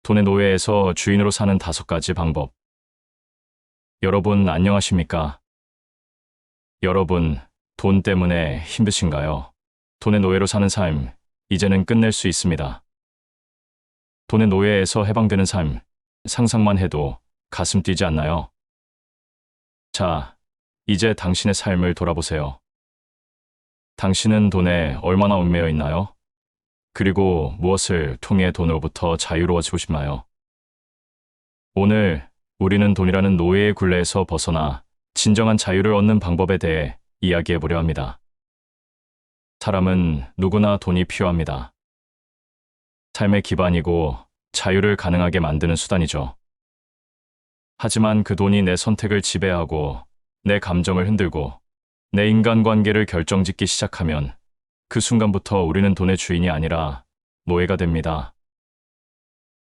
돈의 노예에서 주인으로 사는 5가지 방법. 여러분, 안녕하십니까? 여러분, 돈 때문에 힘드신가요? 돈의 노예로 사는 삶, 이제는 끝낼 수 있습니다. 돈의 노예에서 해방되는 삶, 상상만 해도 가슴 뛰지 않나요? 자, 이제 당신의 삶을 돌아보세요. 당신은 돈에 얼마나 얽매여 있나요? 그리고 무엇을 통해 돈으로부터 자유로워지고 싶나요? 오늘 우리는 돈이라는 노예의 굴레에서 벗어나 진정한 자유를 얻는 방법에 대해 이야기해 보려 합니다. 사람은 누구나 돈이 필요합니다. 삶의 기반이고 자유를 가능하게 만드는 수단이죠. 하지만 그 돈이 내 선택을 지배하고 내 감정을 흔들고 내 인간관계를 결정짓기 시작하면 그 순간부터 우리는 돈의 주인이 아니라 노예가 됩니다.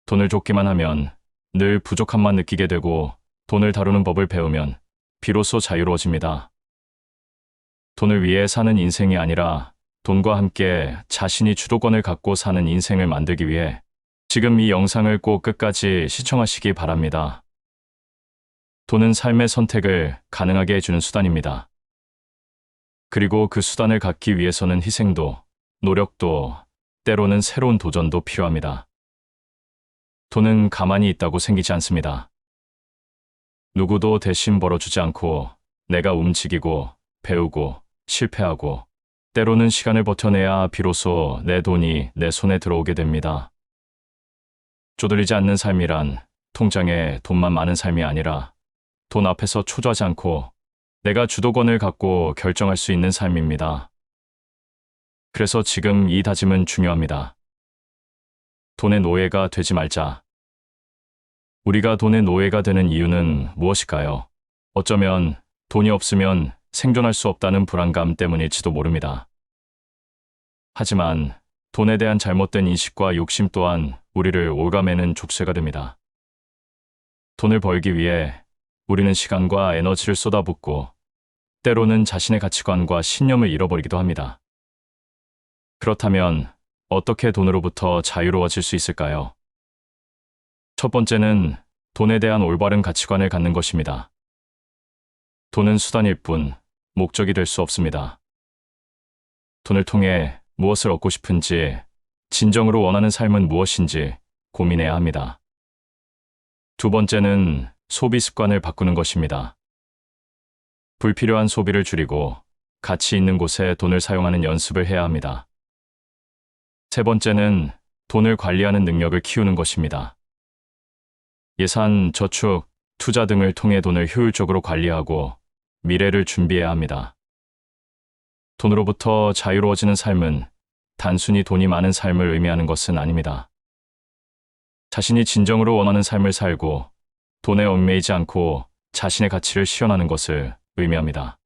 돈을 쫓기만 하면 늘 부족함만 느끼게 되고 돈을 다루는 법을 배우면 비로소 자유로워집니다. 돈을 위해 사는 인생이 아니라 돈과 함께 자신이 주도권을 갖고 사는 인생을 만들기 위해 지금 이 영상을 꼭 끝까지 시청하시기 바랍니다. 돈은 삶의 선택을 가능하게 해주는 수단입니다. 그리고 그 수단을 갖기 위해서는 희생도, 노력도, 때로는 새로운 도전도 필요합니다. 돈은 가만히 있다고 생기지 않습니다. 누구도 대신 벌어주지 않고 내가 움직이고, 배우고, 실패하고, 때로는 시간을 버텨내야 비로소 내 돈이 내 손에 들어오게 됩니다. 쪼들리지 않는 삶이란 통장에 돈만 많은 삶이 아니라 돈 앞에서 초조하지 않고 내가 주도권을 갖고 결정할 수 있는 삶입니다. 그래서 지금 이 다짐은 중요합니다. 돈의 노예가 되지 말자. 우리가 돈의 노예가 되는 이유는 무엇일까요? 어쩌면 돈이 없으면 생존할 수 없다는 불안감 때문일지도 모릅니다. 하지만 돈에 대한 잘못된 인식과 욕심 또한 우리를 올가매는 족쇄가 됩니다. 돈을 벌기 위해 우리는 시간과 에너지를 쏟아붓고 때로는 자신의 가치관과 신념을 잃어버리기도 합니다. 그렇다면 어떻게 돈으로부터 자유로워질 수 있을까요? 첫 번째는 돈에 대한 올바른 가치관을 갖는 것입니다. 돈은 수단일 뿐 목적이 될 수 없습니다. 돈을 통해 무엇을 얻고 싶은지, 진정으로 원하는 삶은 무엇인지 고민해야 합니다. 두 번째는 소비 습관을 바꾸는 것입니다. 불필요한 소비를 줄이고 가치 있는 곳에 돈을 사용하는 연습을 해야 합니다. 세 번째는 돈을 관리하는 능력을 키우는 것입니다. 예산, 저축, 투자 등을 통해 돈을 효율적으로 관리하고 미래를 준비해야 합니다. 돈으로부터 자유로워지는 삶은 단순히 돈이 많은 삶을 의미하는 것은 아닙니다. 자신이 진정으로 원하는 삶을 살고 돈에 얽매이지 않고 자신의 가치를 실현하는 것을 의미합니다.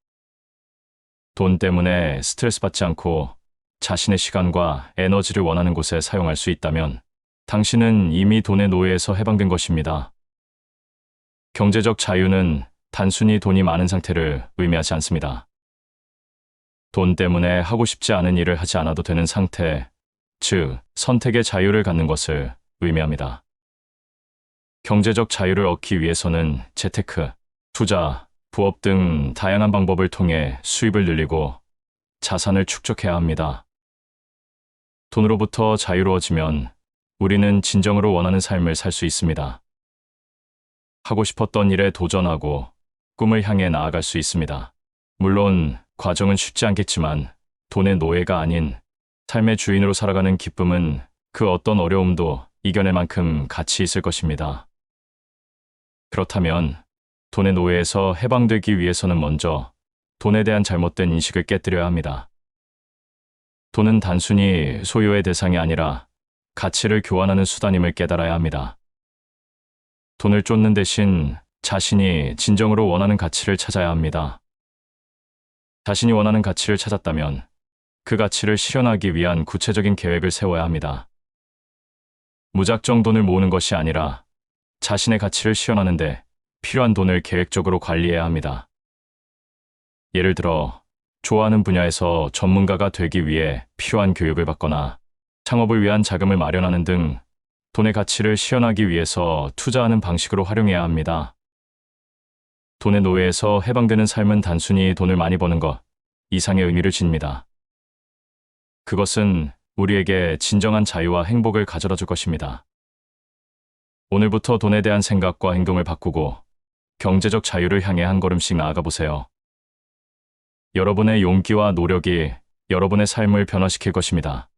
돈 때문에 스트레스 받지 않고 자신의 시간과 에너지를 원하는 곳에 사용할 수 있다면 당신은 이미 돈의 노예에서 해방된 것입니다. 경제적 자유는 단순히 돈이 많은 상태를 의미하지 않습니다. 돈 때문에 하고 싶지 않은 일을 하지 않아도 되는 상태, 즉 선택의 자유를 갖는 것을 의미합니다. 경제적 자유를 얻기 위해서는 재테크, 투자, 부업 등 다양한 방법을 통해 수입을 늘리고 자산을 축적해야 합니다. 돈으로부터 자유로워지면 우리는 진정으로 원하는 삶을 살 수 있습니다. 하고 싶었던 일에 도전하고 꿈을 향해 나아갈 수 있습니다. 물론 과정은 쉽지 않겠지만 돈의 노예가 아닌 삶의 주인으로 살아가는 기쁨은 그 어떤 어려움도 이겨낼 만큼 가치 있을 것입니다. 그렇다면 돈의 노예에서 해방되기 위해서는 먼저 돈에 대한 잘못된 인식을 깨뜨려야 합니다. 돈은 단순히 소유의 대상이 아니라 가치를 교환하는 수단임을 깨달아야 합니다. 돈을 쫓는 대신 자신이 진정으로 원하는 가치를 찾아야 합니다. 자신이 원하는 가치를 찾았다면 그 가치를 실현하기 위한 구체적인 계획을 세워야 합니다. 무작정 돈을 모으는 것이 아니라 자신의 가치를 실현하는데 필요한 돈을 계획적으로 관리해야 합니다. 예를 들어, 좋아하는 분야에서 전문가가 되기 위해 필요한 교육을 받거나 창업을 위한 자금을 마련하는 등 돈의 가치를 시현하기 위해서 투자하는 방식으로 활용해야 합니다. 돈의 노예에서 해방되는 삶은 단순히 돈을 많이 버는 것 이상의 의미를 지닙니다. 그것은 우리에게 진정한 자유와 행복을 가져다 줄 것입니다. 오늘부터 돈에 대한 생각과 행동을 바꾸고 경제적 자유를 향해 한 걸음씩 나아가 보세요. 여러분의 용기와 노력이 여러분의 삶을 변화시킬 것입니다.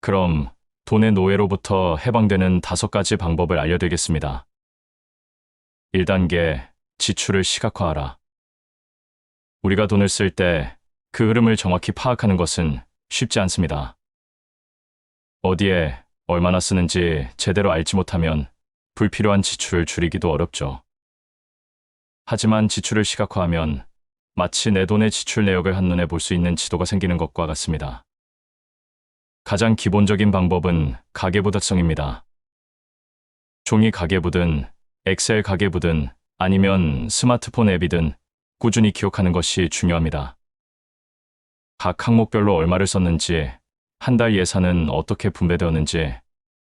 그럼 돈의 노예로부터 해방되는 5가지 방법을 알려드리겠습니다. 1단계, 지출을 시각화하라. 우리가 돈을 쓸 때 그 흐름을 정확히 파악하는 것은 쉽지 않습니다. 어디에 얼마나 쓰는지 제대로 알지 못하면 불필요한 지출을 줄이기도 어렵죠. 하지만 지출을 시각화하면 마치 내 돈의 지출 내역을 한눈에 볼 수 있는 지도가 생기는 것과 같습니다. 가장 기본적인 방법은 가계부 작성입니다. 종이 가계부든 엑셀 가계부든 아니면 스마트폰 앱이든 꾸준히 기록하는 것이 중요합니다. 각 항목별로 얼마를 썼는지, 한 달 예산은 어떻게 분배되었는지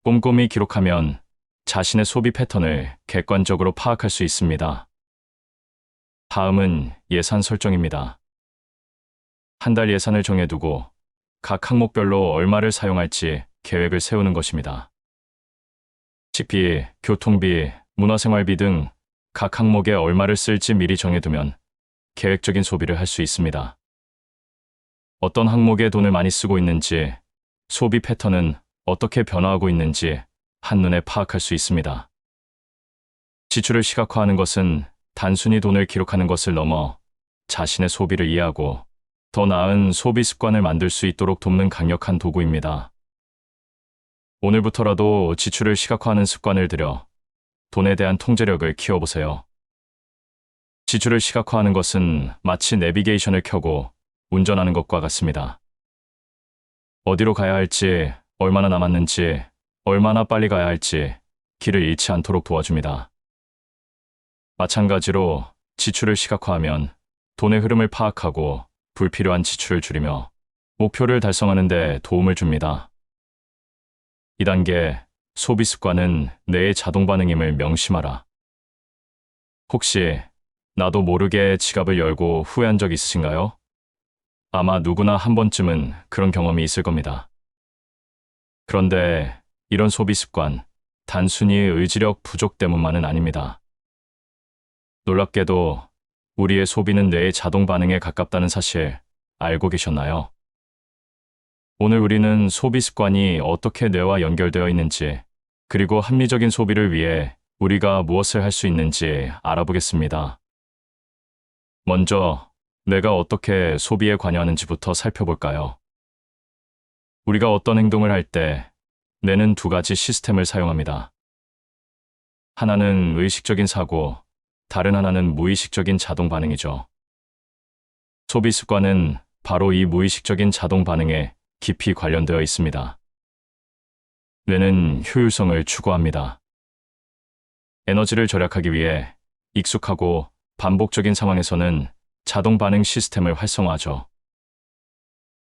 꼼꼼히 기록하면 자신의 소비 패턴을 객관적으로 파악할 수 있습니다. 다음은 예산 설정입니다. 한 달 예산을 정해두고 각 항목별로 얼마를 사용할지 계획을 세우는 것입니다. 식비, 교통비, 문화생활비 등 각 항목에 얼마를 쓸지 미리 정해두면 계획적인 소비를 할 수 있습니다. 어떤 항목에 돈을 많이 쓰고 있는지, 소비 패턴은 어떻게 변화하고 있는지 한눈에 파악할 수 있습니다. 지출을 시각화하는 것은 단순히 돈을 기록하는 것을 넘어 자신의 소비를 이해하고 더 나은 소비 습관을 만들 수 있도록 돕는 강력한 도구입니다. 오늘부터라도 지출을 시각화하는 습관을 들여 돈에 대한 통제력을 키워보세요. 지출을 시각화하는 것은 마치 내비게이션을 켜고 운전하는 것과 같습니다. 어디로 가야 할지, 얼마나 남았는지, 얼마나 빨리 가야 할지 길을 잃지 않도록 도와줍니다. 마찬가지로 지출을 시각화하면 돈의 흐름을 파악하고 불필요한 지출을 줄이며 목표를 달성하는 데 도움을 줍니다. 2단계, 소비 습관은 뇌의 자동 반응임을 명심하라. 혹시 나도 모르게 지갑을 열고 후회한 적 있으신가요? 아마 누구나 한 번쯤은 그런 경험이 있을 겁니다. 그런데 이런 소비 습관, 단순히 의지력 부족 때문만은 아닙니다. 놀랍게도 우리의 소비는 뇌의 자동 반응에 가깝다는 사실 알고 계셨나요? 오늘 우리는 소비 습관이 어떻게 뇌와 연결되어 있는지, 그리고 합리적인 소비를 위해 우리가 무엇을 할 수 있는지 알아보겠습니다. 먼저 뇌가 어떻게 소비에 관여하는지부터 살펴볼까요? 우리가 어떤 행동을 할 때 뇌는 2가지 시스템을 사용합니다. 하나는 의식적인 사고, 다른 하나는 무의식적인 자동 반응이죠. 소비 습관은 바로 이 무의식적인 자동 반응에 깊이 관련되어 있습니다. 뇌는 효율성을 추구합니다. 에너지를 절약하기 위해 익숙하고 반복적인 상황에서는 자동 반응 시스템을 활성화하죠.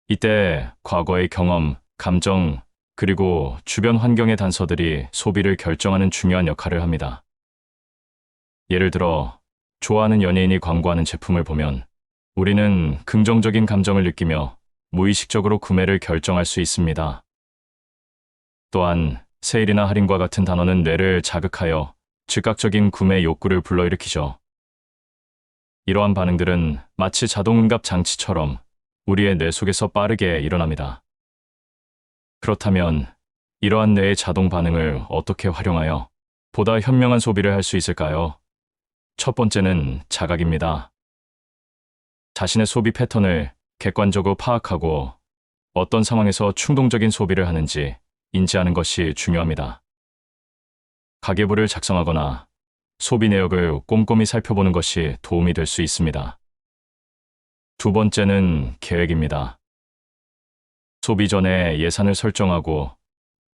이때 과거의 경험, 감정, 그리고 주변 환경의 단서들이 소비를 결정하는 중요한 역할을 합니다. 예를 들어, 좋아하는 연예인이 광고하는 제품을 보면 우리는 긍정적인 감정을 느끼며 무의식적으로 구매를 결정할 수 있습니다. 또한 세일이나 할인과 같은 단어는 뇌를 자극하여 즉각적인 구매 욕구를 불러일으키죠. 이러한 반응들은 마치 자동 응답 장치처럼 우리의 뇌 속에서 빠르게 일어납니다. 그렇다면 이러한 뇌의 자동 반응을 어떻게 활용하여 보다 현명한 소비를 할 수 있을까요? 첫 번째는 자각입니다. 자신의 소비 패턴을 객관적으로 파악하고 어떤 상황에서 충동적인 소비를 하는지 인지하는 것이 중요합니다. 가계부를 작성하거나 소비 내역을 꼼꼼히 살펴보는 것이 도움이 될 수 있습니다. 2번째는 계획입니다. 소비 전에 예산을 설정하고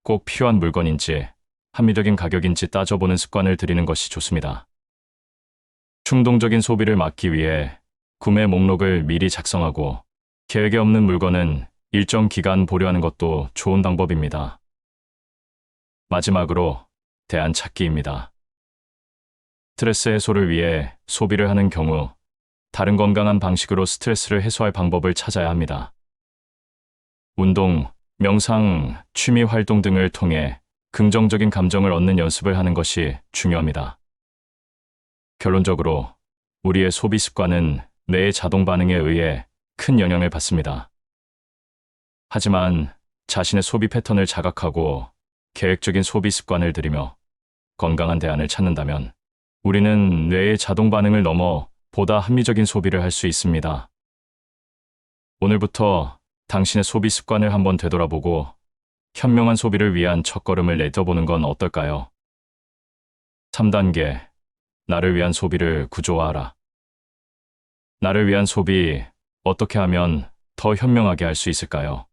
꼭 필요한 물건인지 합리적인 가격인지 따져보는 습관을 들이는 것이 좋습니다. 충동적인 소비를 막기 위해 구매 목록을 미리 작성하고 계획에 없는 물건은 일정 기간 보류하는 것도 좋은 방법입니다. 마지막으로 대안 찾기입니다. 스트레스 해소를 위해 소비를 하는 경우 다른 건강한 방식으로 스트레스를 해소할 방법을 찾아야 합니다. 운동, 명상, 취미 활동 등을 통해 긍정적인 감정을 얻는 연습을 하는 것이 중요합니다. 결론적으로 우리의 소비 습관은 뇌의 자동 반응에 의해 큰 영향을 받습니다. 하지만 자신의 소비 패턴을 자각하고 계획적인 소비 습관을 들이며 건강한 대안을 찾는다면 우리는 뇌의 자동 반응을 넘어 보다 합리적인 소비를 할 수 있습니다. 오늘부터 당신의 소비 습관을 한번 되돌아보고 현명한 소비를 위한 첫걸음을 내뎌보는 건 어떨까요? 3단계, 나를 위한 소비를 구조화하라. 나를 위한 소비, 어떻게 하면 더 현명하게 할 수 있을까요?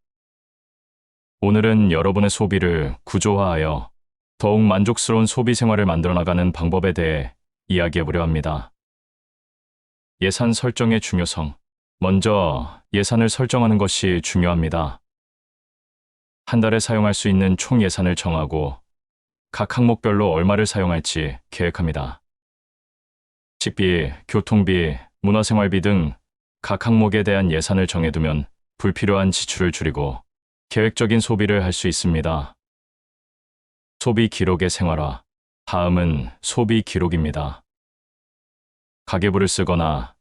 오늘은 여러분의 소비를 구조화하여 더욱 만족스러운 소비 생활을 만들어 나가는 방법에 대해 이야기해보려 합니다. 예산 설정의 중요성. 먼저 예산을 설정하는 것이 중요합니다. 한 달에 사용할 수 있는 총 예산을 정하고 각 항목별로 얼마를 사용할지 계획합니다. 식비, 교통비, 문화생활비 등 각 항목에 대한 예산을 정해두면 불필요한 지출을 줄이고 계획적인 소비를 할 수 있습니다. 소비 기록의 생활화. 다음은 소비 기록입니다. 가계부를 쓰거나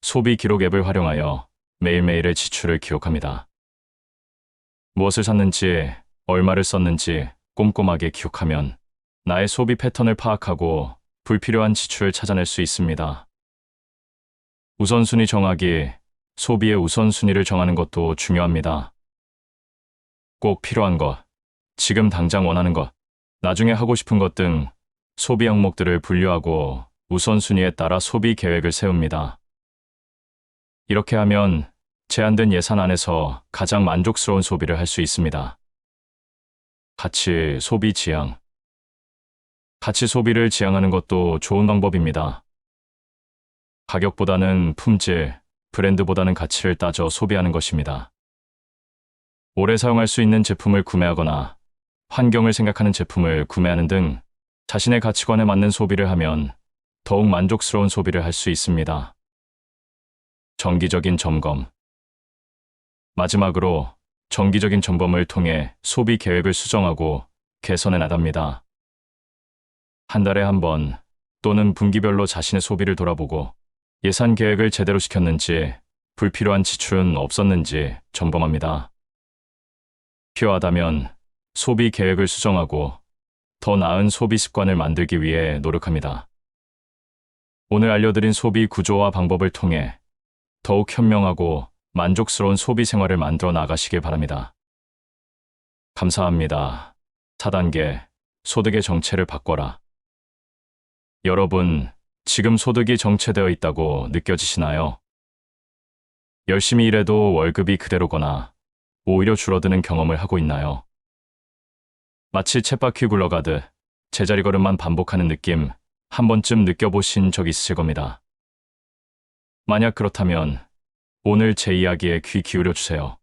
소비 기록 앱을 활용하여 매일매일의 지출을 기록합니다. 무엇을 샀는지, 얼마를 썼는지 꼼꼼하게 기록하면 나의 소비 패턴을 파악하고 불필요한 지출을 찾아낼 수 있습니다. 우선순위 정하기. 소비의 우선순위를 정하는 것도 중요합니다. 꼭 필요한 것, 지금 당장 원하는 것, 나중에 하고 싶은 것 등 소비 항목들을 분류하고 우선순위에 따라 소비 계획을 세웁니다. 이렇게 하면 제한된 예산 안에서 가장 만족스러운 소비를 할 수 있습니다. 가치 소비 지향. 가치 소비를 지향하는 것도 좋은 방법입니다. 가격보다는 품질, 브랜드보다는 가치를 따져 소비하는 것입니다. 오래 사용할 수 있는 제품을 구매하거나 환경을 생각하는 제품을 구매하는 등 자신의 가치관에 맞는 소비를 하면 더욱 만족스러운 소비를 할 수 있습니다. 정기적인 점검. 마지막으로 정기적인 점검을 통해 소비 계획을 수정하고 개선해 나갑니다. 한 달에 한 번 또는 분기별로 자신의 소비를 돌아보고 예산 계획을 제대로 지켰는지, 불필요한 지출은 없었는지 점검합니다. 필요하다면 소비 계획을 수정하고 더 나은 소비 습관을 만들기 위해 노력합니다. 오늘 알려드린 소비 구조화 방법을 통해 더욱 현명하고 만족스러운 소비 생활을 만들어 나가시길 바랍니다. 감사합니다. 4단계, 소득의 정체를 바꿔라. 여러분, 지금 소득이 정체되어 있다고 느껴지시나요? 열심히 일해도 월급이 그대로거나 오히려 줄어드는 경험을 하고 있나요? 마치 쳇바퀴 굴러가듯 제자리 걸음만 반복하는 느낌 한 번쯤 느껴보신 적 있으실 겁니다. 만약 그렇다면 오늘 제 이야기에 귀 기울여 주세요.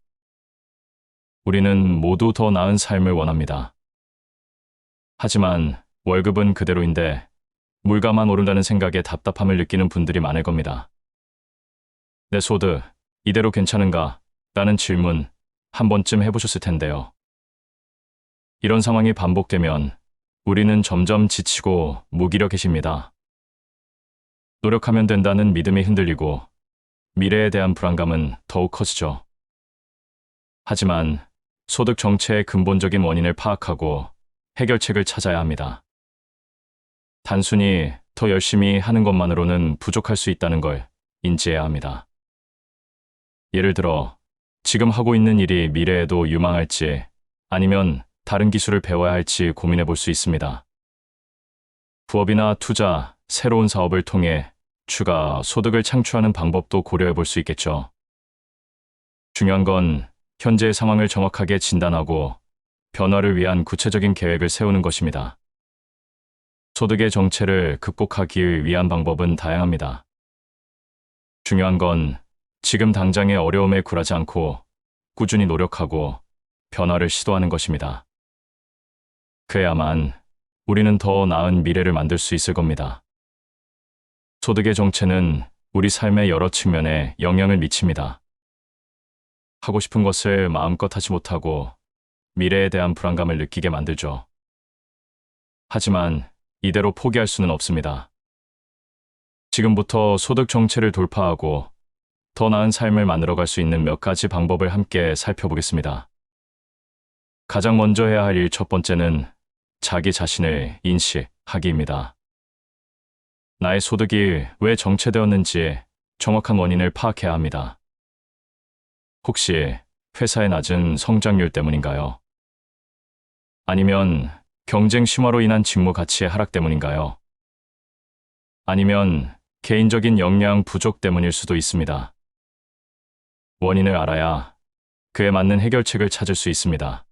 우리는 모두 더 나은 삶을 원합니다. 하지만 월급은 그대로인데 물가만 오른다는 생각에 답답함을 느끼는 분들이 많을 겁니다. 내 소득, 이대로 괜찮은가? 라는 질문 한 번쯤 해보셨을 텐데요. 이런 상황이 반복되면 우리는 점점 지치고 무기력해집니다. 노력하면 된다는 믿음이 흔들리고 미래에 대한 불안감은 더욱 커지죠. 하지만 소득 정체의 근본적인 원인을 파악하고 해결책을 찾아야 합니다. 단순히 더 열심히 하는 것만으로는 부족할 수 있다는 걸 인지해야 합니다. 예를 들어, 지금 하고 있는 일이 미래에도 유망할지 아니면 다른 기술을 배워야 할지 고민해 볼 수 있습니다. 부업이나 투자, 새로운 사업을 통해 추가 소득을 창출하는 방법도 고려해 볼 수 있겠죠. 중요한 건 현재의 상황을 정확하게 진단하고 변화를 위한 구체적인 계획을 세우는 것입니다. 소득의 정체를 극복하기 위한 방법은 다양합니다. 중요한 건 지금 당장의 어려움에 굴하지 않고 꾸준히 노력하고 변화를 시도하는 것입니다. 그래야만 우리는 더 나은 미래를 만들 수 있을 겁니다. 소득의 정체는 우리 삶의 여러 측면에 영향을 미칩니다. 하고 싶은 것을 마음껏 하지 못하고 미래에 대한 불안감을 느끼게 만들죠. 하지만 이대로 포기할 수는 없습니다. 지금부터 소득 정체를 돌파하고 더 나은 삶을 만들어갈 수 있는 몇 가지 방법을 함께 살펴보겠습니다. 가장 먼저 해야 할 일 첫 번째는 자기 자신을 인식하기입니다. 나의 소득이 왜 정체되었는지 정확한 원인을 파악해야 합니다. 혹시 회사의 낮은 성장률 때문인가요? 아니면 경쟁 심화로 인한 직무 가치의 하락 때문인가요? 아니면 개인적인 역량 부족 때문일 수도 있습니다. 원인을 알아야 그에 맞는 해결책을 찾을 수 있습니다.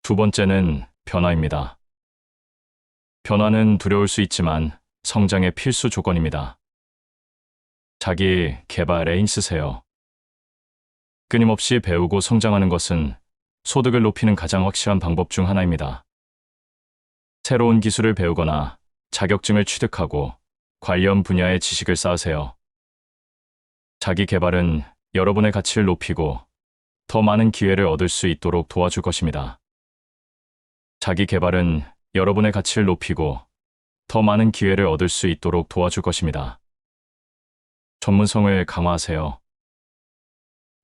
두 번째는 변화입니다. 변화는 두려울 수 있지만 성장의 필수 조건입니다. 자기 개발에 힘쓰세요. 끊임없이 배우고 성장하는 것은 소득을 높이는 가장 확실한 방법 중 하나입니다. 새로운 기술을 배우거나 자격증을 취득하고 관련 분야의 지식을 쌓으세요. 자기 개발은 여러분의 가치를 높이고 더 많은 기회를 얻을 수 있도록 도와줄 것입니다. 자기 개발은 여러분의 가치를 높이고 더 많은 기회를 얻을 수 있도록 도와줄 것입니다. 전문성을 강화하세요.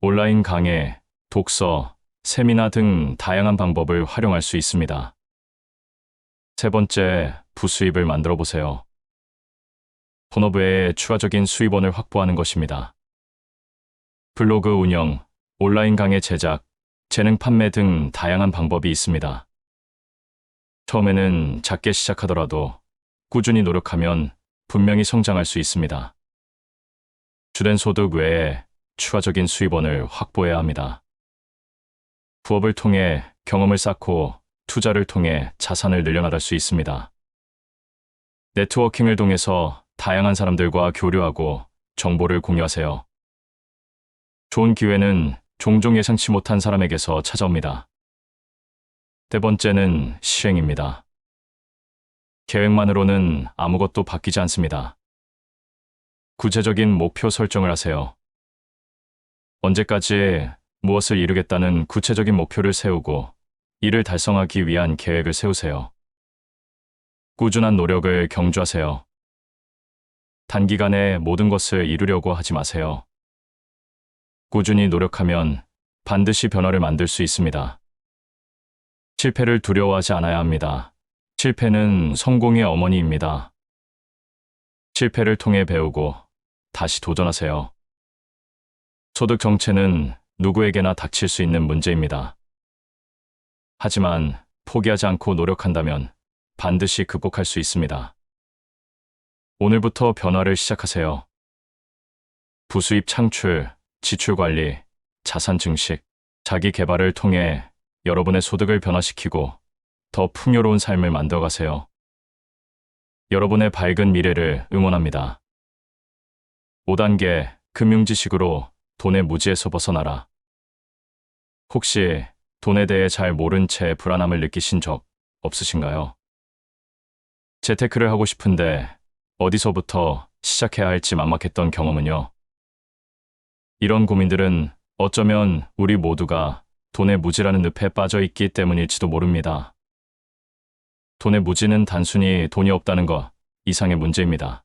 온라인 강의, 독서, 세미나 등 다양한 방법을 활용할 수 있습니다. 세 번째, 부수입을 만들어 보세요. 본업 외에 추가적인 수입원을 확보하는 것입니다. 블로그 운영, 온라인 강의 제작, 재능 판매 등 다양한 방법이 있습니다. 처음에는 작게 시작하더라도 꾸준히 노력하면 분명히 성장할 수 있습니다. 주된 소득 외에 추가적인 수입원을 확보해야 합니다. 부업을 통해 경험을 쌓고 투자를 통해 자산을 늘려나갈 수 있습니다. 네트워킹을 통해서 다양한 사람들과 교류하고 정보를 공유하세요. 좋은 기회는 종종 예상치 못한 사람에게서 찾아옵니다. 네 번째는 실행입니다. 계획만으로는 아무것도 바뀌지 않습니다. 구체적인 목표 설정을 하세요. 언제까지 무엇을 이루겠다는 구체적인 목표를 세우고 이를 달성하기 위한 계획을 세우세요. 꾸준한 노력을 경주하세요. 단기간에 모든 것을 이루려고 하지 마세요. 꾸준히 노력하면 반드시 변화를 만들 수 있습니다. 실패를 두려워하지 않아야 합니다. 실패는 성공의 어머니입니다. 실패를 통해 배우고 다시 도전하세요. 소득 정체는 누구에게나 닥칠 수 있는 문제입니다. 하지만 포기하지 않고 노력한다면 반드시 극복할 수 있습니다. 오늘부터 변화를 시작하세요. 부수입 창출, 지출 관리, 자산 증식, 자기 개발을 통해 여러분의 소득을 변화시키고 더 풍요로운 삶을 만들어가세요. 여러분의 밝은 미래를 응원합니다. 5단계 금융지식으로 돈의 무지에서 벗어나라. 혹시 돈에 대해 잘 모른 채 불안함을 느끼신 적 없으신가요? 재테크를 하고 싶은데 어디서부터 시작해야 할지 막막했던 경험은요? 이런 고민들은 어쩌면 우리 모두가 돈의 무지라는 늪에 빠져 있기 때문일지도 모릅니다. 돈의 무지는 단순히 돈이 없다는 것 이상의 문제입니다.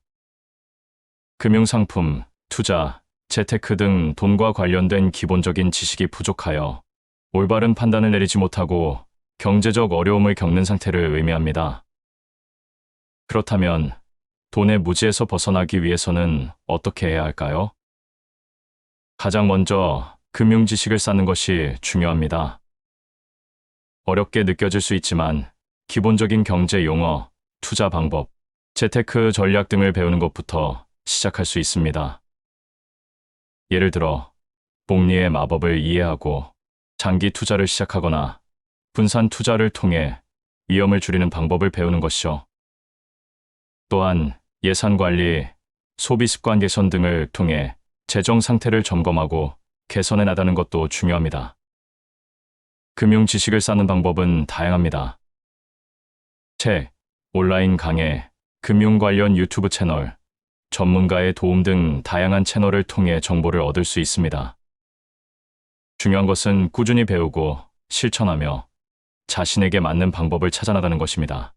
금융상품, 투자, 재테크 등 돈과 관련된 기본적인 지식이 부족하여 올바른 판단을 내리지 못하고 경제적 어려움을 겪는 상태를 의미합니다. 그렇다면 돈의 무지에서 벗어나기 위해서는 어떻게 해야 할까요? 가장 먼저 금융 지식을 쌓는 것이 중요합니다. 어렵게 느껴질 수 있지만 기본적인 경제 용어, 투자 방법, 재테크 전략 등을 배우는 것부터 시작할 수 있습니다. 예를 들어 복리의 마법을 이해하고 장기 투자를 시작하거나 분산 투자를 통해 위험을 줄이는 방법을 배우는 것이죠. 또한 예산 관리, 소비 습관 개선 등을 통해 재정 상태를 점검하고 개선해 나가는 것도 중요합니다. 금융 지식을 쌓는 방법은 다양합니다. 책, 온라인 강의, 금융 관련 유튜브 채널, 전문가의 도움 등 다양한 채널을 통해 정보를 얻을 수 있습니다. 중요한 것은 꾸준히 배우고 실천하며 자신에게 맞는 방법을 찾아나가는 것입니다.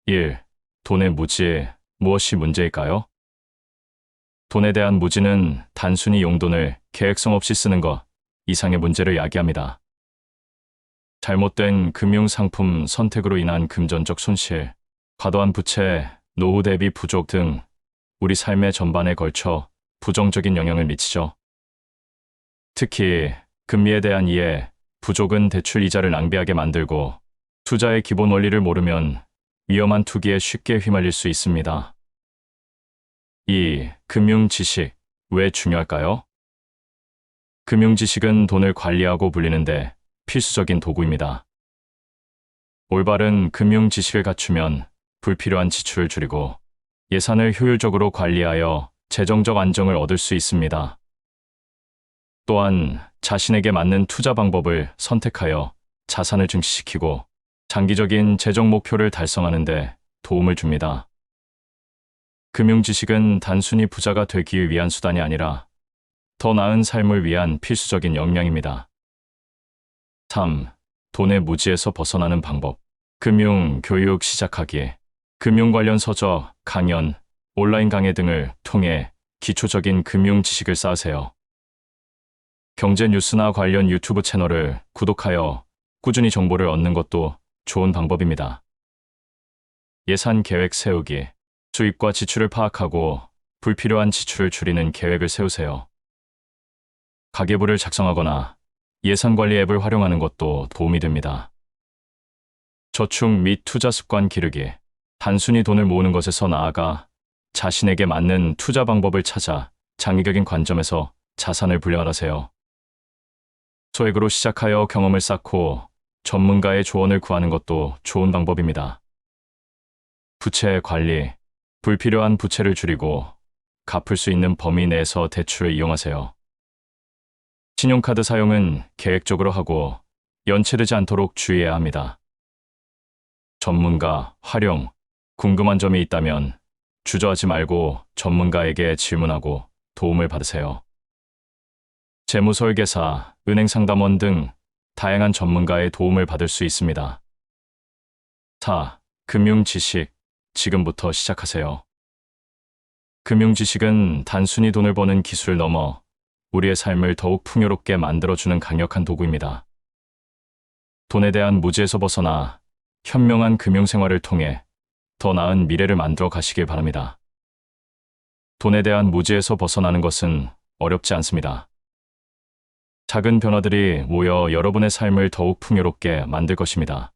1. 돈의 무지, 무엇이 문제일까요? 돈에 대한 무지는 단순히 용돈을 계획성 없이 쓰는 것 이상의 문제를 야기합니다. 잘못된 금융상품 선택으로 인한 금전적 손실, 과도한 부채, 노후 대비 부족 등 우리 삶의 전반에 걸쳐 부정적인 영향을 미치죠. 특히 금리에 대한 이해, 부족은 대출 이자를 낭비하게 만들고 투자의 기본 원리를 모르면 위험한 투기에 쉽게 휘말릴 수 있습니다. 2. 금융 지식, 왜 중요할까요? 금융 지식은 돈을 관리하고 불리는데 필수적인 도구입니다. 올바른 금융 지식을 갖추면 불필요한 지출을 줄이고 예산을 효율적으로 관리하여 재정적 안정을 얻을 수 있습니다. 또한 자신에게 맞는 투자 방법을 선택하여 자산을 증식시키고 장기적인 재정 목표를 달성하는 데 도움을 줍니다. 금융 지식은 단순히 부자가 되기 위한 수단이 아니라 더 나은 삶을 위한 필수적인 역량입니다. 3. 돈의 무지에서 벗어나는 방법. 금융 교육 시작하기. 금융 관련 서적, 강연, 온라인 강의 등을 통해 기초적인 금융 지식을 쌓으세요. 경제 뉴스나 관련 유튜브 채널을 구독하여 꾸준히 정보를 얻는 것도 좋은 방법입니다. 예산 계획 세우기. 수입과 지출을 파악하고 불필요한 지출을 줄이는 계획을 세우세요. 가계부를 작성하거나 예산관리 앱을 활용하는 것도 도움이 됩니다. 저축 및 투자 습관 기르기. 단순히 돈을 모으는 것에서 나아가 자신에게 맞는 투자 방법을 찾아 장기적인 관점에서 자산을 분할하세요. 소액으로 시작하여 경험을 쌓고 전문가의 조언을 구하는 것도 좋은 방법입니다. 부채 관리. 불필요한 부채를 줄이고 갚을 수 있는 범위 내에서 대출을 이용하세요. 신용카드 사용은 계획적으로 하고 연체되지 않도록 주의해야 합니다. 전문가, 활용, 궁금한 점이 있다면 주저하지 말고 전문가에게 질문하고 도움을 받으세요. 재무설계사, 은행상담원 등 다양한 전문가의 도움을 받을 수 있습니다. 4. 금융 지식. 지금부터 시작하세요. 금융 지식은 단순히 돈을 버는 기술을 넘어 우리의 삶을 더욱 풍요롭게 만들어주는 강력한 도구입니다. 돈에 대한 무지에서 벗어나 현명한 금융 생활을 통해 더 나은 미래를 만들어 가시길 바랍니다. 돈에 대한 무지에서 벗어나는 것은 어렵지 않습니다. 작은 변화들이 모여 여러분의 삶을 더욱 풍요롭게 만들 것입니다.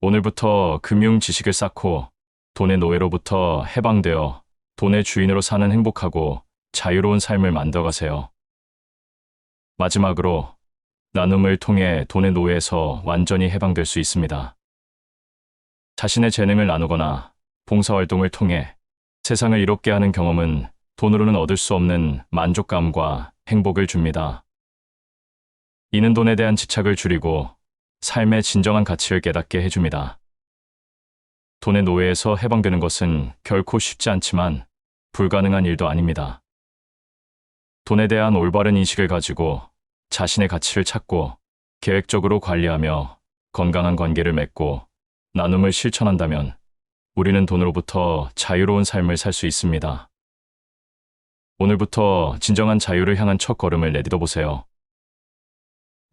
오늘부터 금융 지식을 쌓고 돈의 노예로부터 해방되어 돈의 주인으로 사는 행복하고 자유로운 삶을 만들어가세요. 마지막으로 나눔을 통해 돈의 노예에서 완전히 해방될 수 있습니다. 자신의 재능을 나누거나 봉사활동을 통해 세상을 이롭게 하는 경험은 돈으로는 얻을 수 없는 만족감과 행복을 줍니다. 이는 돈에 대한 집착을 줄이고 삶의 진정한 가치를 깨닫게 해줍니다. 돈의 노예에서 해방되는 것은 결코 쉽지 않지만 불가능한 일도 아닙니다. 돈에 대한 올바른 인식을 가지고 자신의 가치를 찾고 계획적으로 관리하며 건강한 관계를 맺고 나눔을 실천한다면 우리는 돈으로부터 자유로운 삶을 살 수 있습니다. 오늘부터 진정한 자유를 향한 첫걸음을 내딛어 보세요.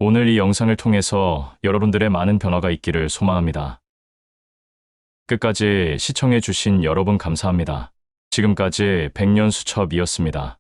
오늘 이 영상을 통해서 여러분들의 많은 변화가 있기를 소망합니다. 끝까지 시청해 주신 여러분 감사합니다. 지금까지 백년수첩이었습니다.